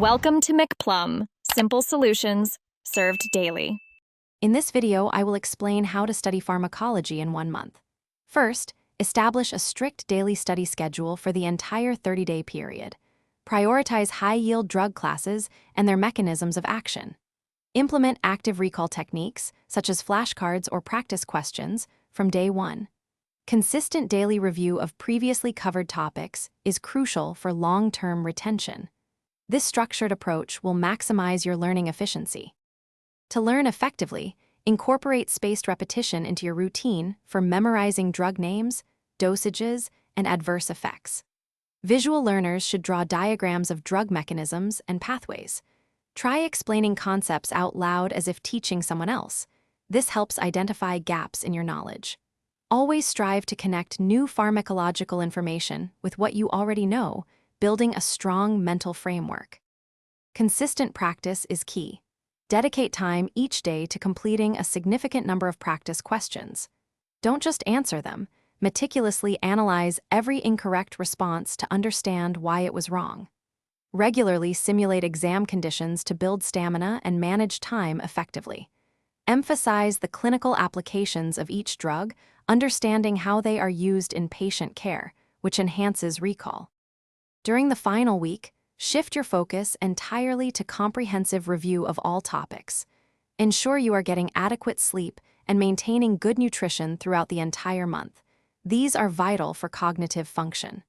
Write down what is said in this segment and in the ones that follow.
Welcome to McPlum, simple solutions served daily. In this video, I will explain how to study pharmacology in 1 month. First, establish a strict daily study schedule for the entire 30-day period. Prioritize high-yield drug classes and their mechanisms of action. Implement active recall techniques, such as flashcards or practice questions, from day 1. Consistent daily review of previously covered topics is crucial for long-term retention. This structured approach will maximize your learning efficiency. To learn effectively, incorporate spaced repetition into your routine for memorizing drug names, dosages, and adverse effects. Visual learners should draw diagrams of drug mechanisms and pathways. Try explaining concepts out loud as if teaching someone else. This helps identify gaps in your knowledge. Always strive to connect new pharmacological information with what you already know, building a strong mental framework. Consistent practice is key. Dedicate time each day to completing a significant number of practice questions. Don't just answer them. Meticulously analyze every incorrect response to understand why it was wrong. Regularly simulate exam conditions to build stamina and manage time effectively. Emphasize the clinical applications of each drug, understanding how they are used in patient care, which enhances recall. During the final week, shift your focus entirely to comprehensive review of all topics. Ensure you are getting adequate sleep and maintaining good nutrition throughout the entire month. These are vital for cognitive function.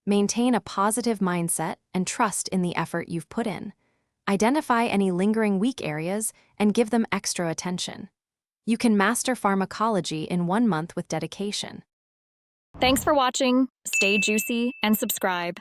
Maintain a positive mindset and trust in the effort you've put in. Identify any lingering weak areas and give them extra attention. You can master pharmacology in 1 month with dedication. Thanks for watching. Stay juicy and subscribe.